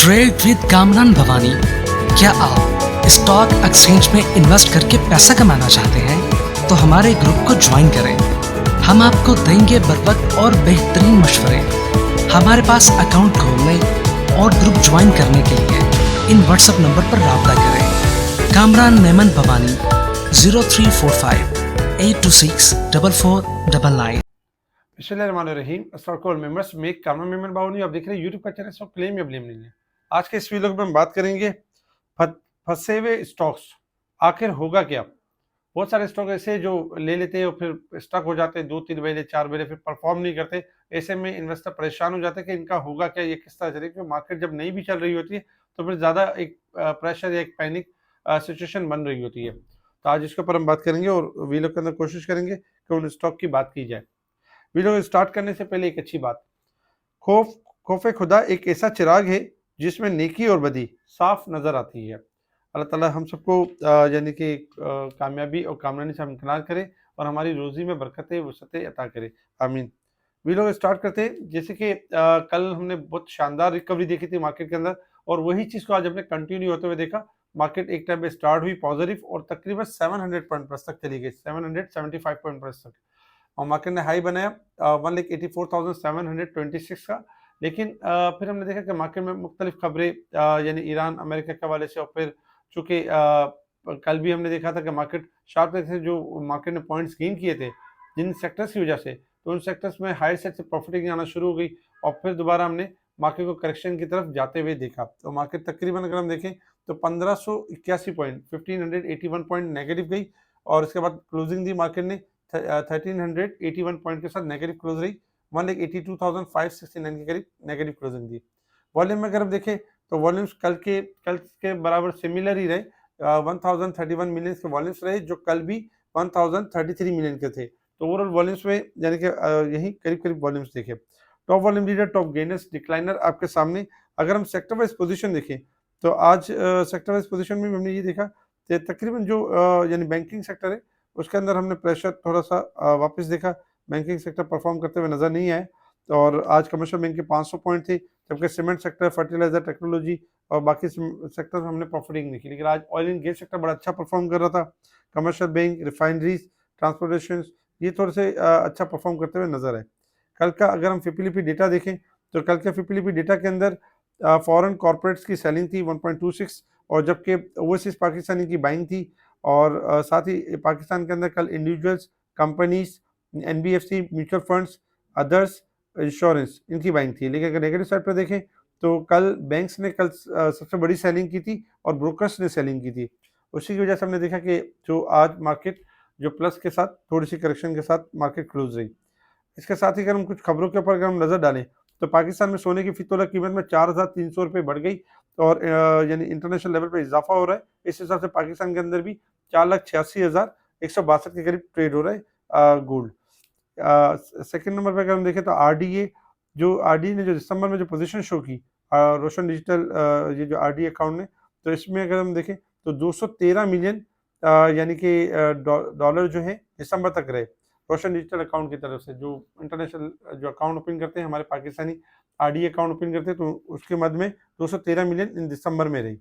Trade with Kamran Bhavani. क्या आप stock exchange में इन्वेस्ट करके पैसा कमाना चाहते हैं तो हमारे ग्रुप को ज्वाइन करें। हम आपको देंगे बर वक्त और बेहतरीन मशवरे। हमारे पास अकाउंट खोलने और ग्रुप ज्वाइन करने के लिए इन व्हाट्सएप नंबर पर राब्ता करें। कामरान मेमन भवानी 0345 826 4499। बिस्मिल्लाहिर्रहमानिर्रहीम। अस्सलाम मेंबर्स, मैं कामरान मेमन बावनी, आप देख रहे हैं यूट्यूब का चैनल सो क्लेम या ब्लेम नहीं है। आज के इस वीडियो में हम बात करेंगे फंसे हुए स्टॉक्स, आखिर होगा क्या। बहुत सारे स्टॉक ऐसे जो ले लेते हैं और फिर स्टक हो जाते हैं, 2-3 महीने 4 महीने फिर परफॉर्म नहीं करते। ऐसे में इन्वेस्टर परेशान हो जाते हैं कि इनका होगा क्या, ये किस तरह चलेगा। क्योंकि मार्केट जब नहीं भी चल रही होती है तो फिर ज़्यादा एक प्रेशर या एक पैनिक सिचुएशन बन रही होती है। तो आज इसके ऊपर हम बात करेंगे और वीडियो के अंदर कोशिश करेंगे कि उन स्टॉक की बात की जाए। वीडियो स्टार्ट करने से पहले एक अच्छी बात, खौफ खुदा एक ऐसा चिराग है जिसमें नेकी और बदी साफ नजर आती है। अल्लाह ताला हम सबको यानी कि कामयाबी और कामरानी से हमकिनार करे और हमारी रोजी में बरकतें वसअतें अता करे, आमीन। वीडियो को स्टार्ट करते हैं। जैसे कि कल हमने बहुत शानदार रिकवरी देखी थी मार्केट के अंदर और वही चीज़ को आज हमने कंटिन्यू होते हुए देखा। मार्केट एक टाइम पे स्टार्ट हुई पॉजिटिव और तकरीबन 700 पॉइंट प्लस तक चली गई, 775 पॉइंट प्लस तक, और मार्केट ने हाई बनाया 1,84,726 का। लेकिन फिर हमने देखा कि मार्केट में मुख्तलिफ खबरें यानी ईरान अमेरिका के हवाले से, और फिर चूँकि कल भी हमने देखा था कि मार्केट शार्प से जो मार्केट ने पॉइंट्स गेन किए थे जिन सेक्टर्स की वजह से, तो उन सेक्टर्स में हायर साइड से प्रॉफिटिंग आना शुरू हो गई और फिर दोबारा हमने मार्केट को करेक्शन की तरफ जाते हुए देखा। तो मार्केट तकरीबन अगर हम देखें तो 1581 पॉइंट 1581 पॉइंट नेगेटिव गई और इसके बाद क्लोजिंग दी मार्केट ने 1381 पॉइंट के साथ नेगेटिव क्लोज रही। 1,82,569 के करीब नेगेटिव क्लोजिंग दी। वॉल्यूम में अगर हम देखें तो वॉल्यूम्स कल के बराबर सिमिलर ही रहे। 1031 मिलियन के वॉल्यूम्स रहे जो कल भी 1033 मिलियन के थे। तो ओवरऑल वॉल्यूम्स में यानी कि यही करीब करीब वॉल्यूम्स देखे। Top volume leader, top gainers, decliner आपके सामने। अगर हम सेक्टर वाइज पोजीशन देखें तो आज सेक्टर वाइज पोजीशन में हमने ये देखा कि तकरीबन जो यानी बैंकिंग सेक्टर है उसके अंदर हमने प्रेशर थोड़ा सा वापस देखा। बैंकिंग सेक्टर परफॉर्म करते हुए नजर नहीं आए और आज कमर्शियल बैंक के 500 पॉइंट थे, जबकि सीमेंट सेक्टर, फर्टिलाइजर, टेक्नोलॉजी और बाकी सेक्टर हमने प्रॉफिटिंग नहीं की। लेकिन आज ऑयल एंड गैस सेक्टर बड़ा अच्छा परफॉर्म कर रहा था। कमर्शियल बैंक, रिफाइनरीज, ट्रांसपोर्टेशन ये थोड़े से अच्छा परफॉर्म करते हुए नजर आए। कल का अगर हम फिपिलिपी डेटा देखें तो कल के फिपिलिपी डेटा के अंदर फॉरेन कॉर्पोरेट्स की सेलिंग थी 1.26 और जबकि ओवरसीज पाकिस्तानी की बाइंग थी। और साथ ही पाकिस्तान के अंदर कल individuals, companies, NBFC, mutual funds, others, insurance इनकी बाइंग थी। लेकिन अगर नेगेटिव साइड पर देखें तो कल बैंक्स ने कल सबसे बड़ी सेलिंग की थी और ब्रोकर्स ने सेलिंग की थी। उसी की वजह से हमने देखा कि जो आज मार्केट जो प्लस के साथ थोड़ी सी करेक्शन के साथ मार्केट क्लोज रही। इसके साथ ही अगर हम कुछ खबरों के ऊपर अगर हम नजर डालें तो पाकिस्तान में सोने की फी तोला कीमत में 4,300 रुपये बढ़ गई और यानी इंटरनेशनल लेवल पे इजाफा हो रहा है। इस हिसाब से पाकिस्तान के अंदर भी 4,86,162 के करीब ट्रेड हो रहा है गोल्ड। सेकंड नंबर पे अगर हम देखें तो आरडीए, जो आरडीए ने जो दिसंबर में जो पोजीशन शो की रोशन डिजिटल ये जो आरडीए अकाउंट ने, तो इसमें अगर हम देखें तो 213 मिलियन यानी कि डॉलर जो है दिसंबर तक रहे रोशन डिजिटल अकाउंट की तरफ से। जो इंटरनेशनल जो अकाउंट ओपन करते हैं हमारे पाकिस्तानी आरडीए अकाउंट ओपन करते हैं तो उसके मद में 213 मिलियन इन दिसंबर में रही।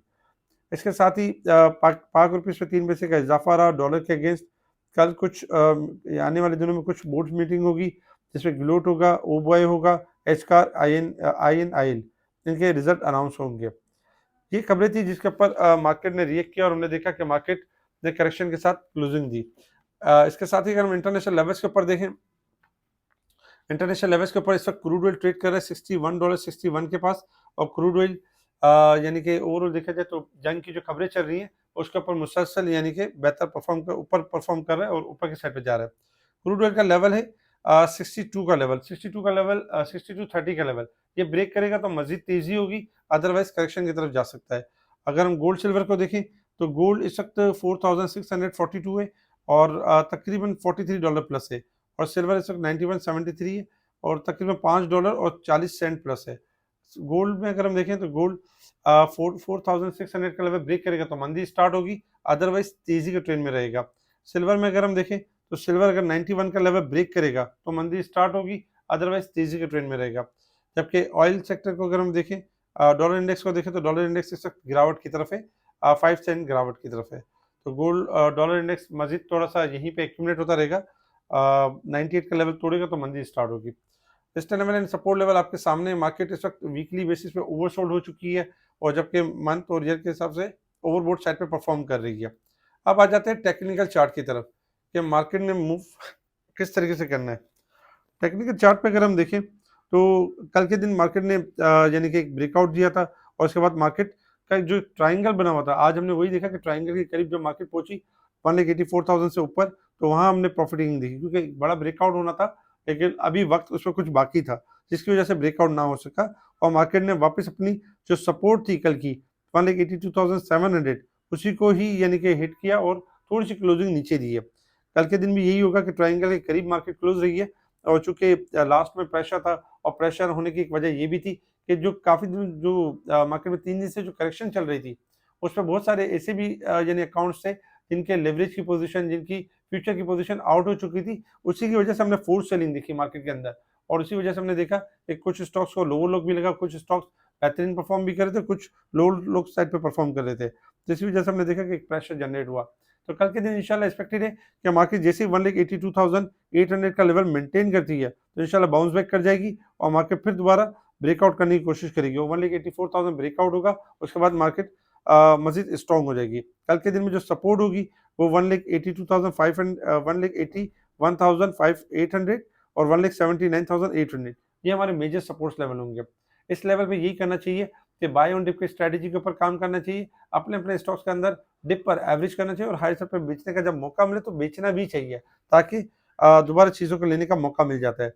इसके साथ ही पाक रुपये पे 3 पैसे का इजाफा रहा डॉलर के अगेंस्ट। कल कुछ आने वाले दिनों में कुछ बोर्ड मीटिंग होगी जिसमें ग्लोट होगा, ओबॉय होगा, एचकार, आईएनआईएल, इनके रिजल्ट अनाउंस होंगे। ये खबरें थी जिसके ऊपर मार्केट ने रिएक्ट किया और हमने देखा कि मार्केट ने करेक्शन के साथ क्लोजिंग दी। इसके साथ ही अगर हम इंटरनेशनल लेवल्स के ऊपर देखें, इंटरनेशनल लेवल्स के ऊपर इस वक्त क्रूड ऑयल ट्रेड कर रहा है $61.61 के पास। और क्रूड ऑयल यानी कि ओवरऑल देखा जाए तो जंग की जो खबरें चल रही हैं उसके ऊपर मुसलसल यानी कि बेहतर ऊपर परफॉर्म कर रहा है और ऊपर की साइड पे जा रहा है। क्रूड ऑयल का लेवल है 62 का लेवल, 62.30 का लेवल। ये ब्रेक करेगा तो मजीद तेजी होगी, अदरवाइज करेक्शन की तरफ जा सकता है। अगर हम गोल्ड सिल्वर को देखें तो गोल्ड इस वक्त 4,642 है और तकरीबन $43 प्लस है और सिल्वर इस वक्त 9173 है और तकरीबन $5 और 40 सेंट प्लस है। गोल्ड में अगर हम देखें तो गोल्ड 4,600 का लेवल ब्रेक करेगा तो मंदी स्टार्ट होगी, अदरवाइज तेजी के ट्रेंड में रहेगा। सिल्वर में अगर हम देखें तो सिल्वर अगर 91 का लेवल ब्रेक करेगा तो मंदी स्टार्ट होगी, अदरवाइज तेजी के ट्रेंड में रहेगा। जबकि ऑयल सेक्टर को अगर हम देखें डॉलर इंडेक्स को देखें तो डॉलर इंडेक्स इस वक्त गिरावट की तरफ है, 5 सेंट गिरावट की तरफ है। तो गोल्ड डॉलर इंडेक्स मजीद थोड़ा सा यहीं पे एक्यूमुलेट होता रहेगा, 98 का लेवल तोड़ेगा तो मंदी स्टार्ट होगी। Resistance level and support level आपके सामने, मार्केट इस वक्त वीकली बेसिस पे ओवरसोल्ड हो चुकी है और जबकि मंथ और ईयर के हिसाब से ओवरबोट साइड पे परफॉर्म कर रही है। अब आ जाते हैं टेक्निकल चार्ट की तरफ कि मार्केट ने मूव किस तरीके से करना है। टेक्निकल चार्ट पे अगर हम देखें तो कल के दिन मार्केट ने यानी कि एक ब्रेकआउट दिया था और उसके बाद मार्केट का जो ट्रायंगल बना हुआ था, आज हमने वही देखा कि ट्रायंगल के करीब जब मार्केट पहुंची 1,84,000 से ऊपर, तो वहां हमने प्रॉफिटिंग देखी क्योंकि एक बड़ा ब्रेकआउट होना था, लेकिन अभी वक्त उसमें कुछ बाकी था जिसकी वजह से ब्रेकआउट ना हो सका और मार्केट ने वापस अपनी जो सपोर्ट थी कल की 1,82,700 उसी को ही यानी कि हिट किया और थोड़ी सी क्लोजिंग नीचे दी है। कल के दिन भी यही होगा कि ट्रायंगल के करीब मार्केट क्लोज रही है और चूंकि लास्ट में प्रेशर था और प्रेशर होने की एक वजह ये भी थी कि जो काफ़ी दिन जो मार्केट में 3 दिन से जो करेक्शन चल रही थी, उसमें बहुत सारे ऐसे भी यानी अकाउंट्स थे जिनके लेवरेज की पोजीशन, जिनकी फ्यूचर की पोजीशन आउट हो चुकी थी, उसी की वजह से हमने फोर्स सेलिंग देखी मार्केट के अंदर और उसी वजह से हमने देखा कि कुछ स्टॉक्स को लोअर लोग भी लगा, कुछ स्टॉक्स बेहतरीन परफॉर्म भी कर रहे थे, कुछ लोअर लोग साइड पे परफॉर्म कर रहे थे। तो इसी वजह से हमने देखा कि एक प्रेशर जनरेट हुआ। तो कल के दिन इंशाल्लाह एक्सपेक्टेड है कि मार्केट जैसे ही 1,82,800 का लेवल मेंटेन करती है तो इंशाल्लाह बाउंस बैक कर जाएगी और मार्केट फिर दोबारा ब्रेकआउट करने की कोशिश करेगी और 1,84,000 ब्रेकआउट होगा, उसके बाद मार्केट मजीद स्ट्रॉन्ग हो जाएगी। कल के दिन में जो सपोर्ट होगी वो 1,82,500, 1,81,800 और 1,79,800, ये हमारे मेजर सपोर्ट्स लेवल होंगे। इस लेवल पे यही करना चाहिए कि बाय ऑन डिप की स्ट्रेटेजी के ऊपर काम करना चाहिए, अपने अपने स्टॉक्स के अंदर डिप पर एवरेज करना चाहिए और हाई साइड पे बेचने का जब मौका मिले तो बेचना भी चाहिए ताकि दोबारा चीज़ों को लेने का मौका मिल जाता है।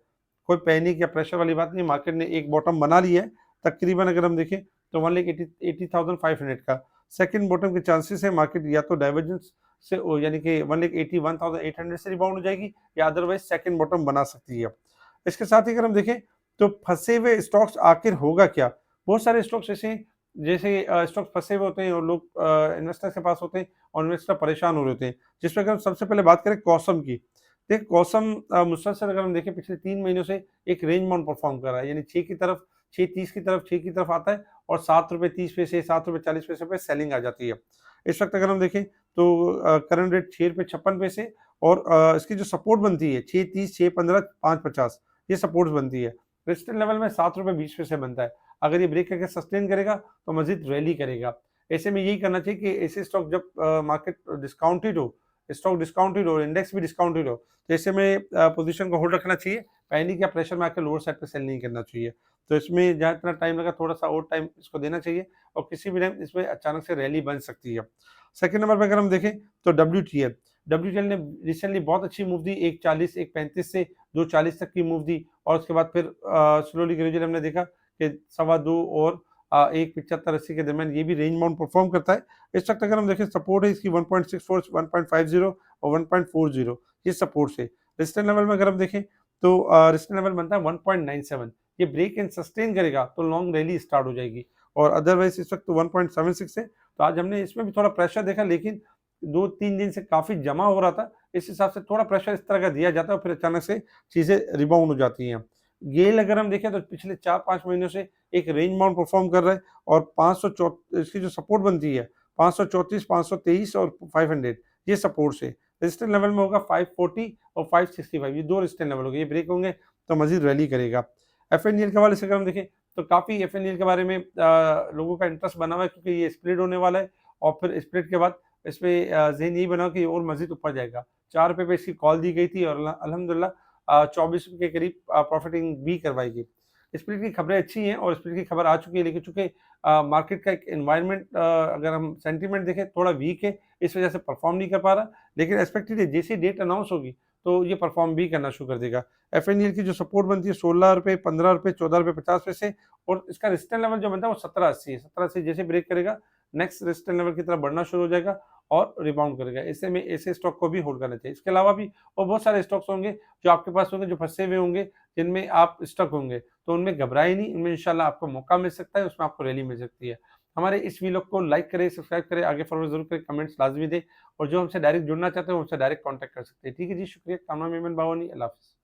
कोई पैनिक या प्रेशर वाली बात नहीं, मार्केट ने एक बॉटम बना लिया है तकरीबन, अगर हम देखें तो 1,80,500 का सेकंड बॉटम के चांसेस है। मार्केट या तो डाइवर्जेंस से यानी कि 1,81,800 से रिबाउंड हो जाएगी या अदरवाइज सेकंड बॉटम बना सकती है। इसके साथ ही अगर हम देखें तो फंसे हुए स्टॉक्स आखिर होगा क्या? बहुत सारे स्टॉक्स ऐसे हैं जैसे स्टॉक्स फंसे हुए होते हैं और लोग इन्वेस्टर्स के पास होते हैं और इन्वेस्टर परेशान हो रहे होते हैं, जिसमें अगर हम सबसे पहले बात करें कॉसम की। देखिए कॉसम मुसलसल अगर हम देखें पिछले 3 महीनों से एक रेंज बाउंड परफॉर्म कर रहा है, यानी 6 की तरफ 6.30 की तरफ 6 की तरफ आता है और ₹7.30 ₹7.40 पे सेलिंग आ जाती है। इस वक्त अगर हम देखें तो करंट रेट ₹6.56 और इसकी जो सपोर्ट बनती है 6.30, 6.15, 5.50 ये सपोर्ट्स बनती है। रेजिस्टेंस लेवल में ₹7.20 बनता है। अगर ये ब्रेक करके सस्टेन करेगा तो मज़ीद रैली करेगा। ऐसे में यही करना चाहिए कि ऐसे स्टॉक जब मार्केट डिस्काउंटेड हो, स्टॉक डिस्काउंटेड हो, इंडेक्स भी डिस्काउंटेड हो, तो ऐसे में पोजीशन को होल्ड रखना चाहिए। पैनिक या प्रेशर में आके लोअर साइड पे सेल नहीं करना चाहिए। तो इसमें जहाँ इतना टाइम लगा थोड़ा-सा और टाइम इसको देना चाहिए और किसी भी टाइम इसमें अचानक से रैली बन सकती है। सेकंड नंबर पे अगर हम देखें तो डब्ल्यूटीएल। डब्ल्यूटीएल ने रिसेंटली बहुत अच्छी मूव दी, 1.40 1.35 से 2.40 तक की मूव दी और उसके बाद फिर स्लोली ग्रेजुअली हमने देखा कि 2.25 और 1.75-80 के दरमियान ये भी रेंज बाउंड परफॉर्म करता है। इस वक्त अगर हम देखें सपोर्ट है इसकी 1.64, 1.50 और 1.40 ये सपोर्ट्स है। रेजिस्टेंस लेवल में अगर हम देखें तो रेजिस्टेंस लेवल बनता है 1.97, ये ब्रेक एंड सस्टेन करेगा तो लॉन्ग रैली स्टार्ट हो जाएगी और अदरवाइज इस वक्त 1.76 है। तो आज हमने इसमें भी थोड़ा प्रेशर देखा, लेकिन 2-3 दिन से काफ़ी जमा हो रहा था, इस हिसाब से थोड़ा प्रेशर इस तरह का दिया जाता है और फिर अचानक से चीज़ें रिबाउंड हो जाती हैं। गेल अगर हम देखें तो पिछले 4-5 महीनों से एक रेंज बाउंड परफॉर्म कर रहा है और 500 इसकी जो सपोर्ट बनती है 534, 523 और 500 ये सपोर्ट्स है। रेजिस्टेंस लेवल में होगा 540 और 565, ये 2 रेजिस्टेंस लेवल हो गए, ये ब्रेक होंगे तो मज़ीद रैली करेगा। एफएनडीएल के हवाले से अगर हम देखें तो काफ़ी एफएनडीएल के बारे में लोगों का इंटरेस्ट बना हुआ है क्योंकि ये स्प्लिट होने वाला है और फिर स्प्लिट के बाद इसमें ज़हन यही बना कि और मज़ीद ऊपर जाएगा। ₹4 पे इसकी कॉल दी गई थी और अल्हम्दुलिल्लाह ₹24 के करीब प्रॉफिटिंग भी करवाई गई। स्प्लिट की खबरें अच्छी हैं और स्प्लिट की खबर आ चुकी है, लेकिन चूँकि मार्केट का एक एनवायरनमेंट अगर हम सेंटीमेंट देखें थोड़ा वीक है, इस वजह से परफॉर्म नहीं कर पा रहा, लेकिन एक्सपेक्टेड है जैसे डेट अनाउंस होगी तो ये परफॉर्म भी करना शुरू कर देगा। एफएनडीएल की जो सपोर्ट बनती है ₹16, ₹15, ₹14.50 और इसका रेजिस्टेंस लेवल जो बनता है वो 17.80 है। 17.80 जैसे ब्रेक करेगा नेक्स्ट रेजिस्टेंस लेवल की तरफ बढ़ना शुरू हो जाएगा और रिबाउंड करेगा। ऐसे में ऐसे स्टॉक को भी होल्ड करना चाहिए। इसके अलावा भी और बहुत सारे स्टॉक्स होंगे जो आपके पास होंगे, जो फँसे हुए होंगे, जिनमें आप स्टक होंगे, तो उनमें घबराएँ नहीं, इनमें इंशाल्लाह आपको मौका मिल सकता है, उसमें आपको रैली मिल सकती है। हमारे इस वीलॉग को लाइक करें, सब्सक्राइब करें, आगे फॉरवर्ड ज़रूर करें, कमेंट्स लाज़मी दें और जो हमसे डायरेक्ट जुड़ना चाहते हैं, वो हमसे डायरेक्ट कॉन्टैक्ट कर सकते हैं। ठीक है जी, शुक्रिया। कामना मेमन बावानी, अल्लाह हाफ़िज़।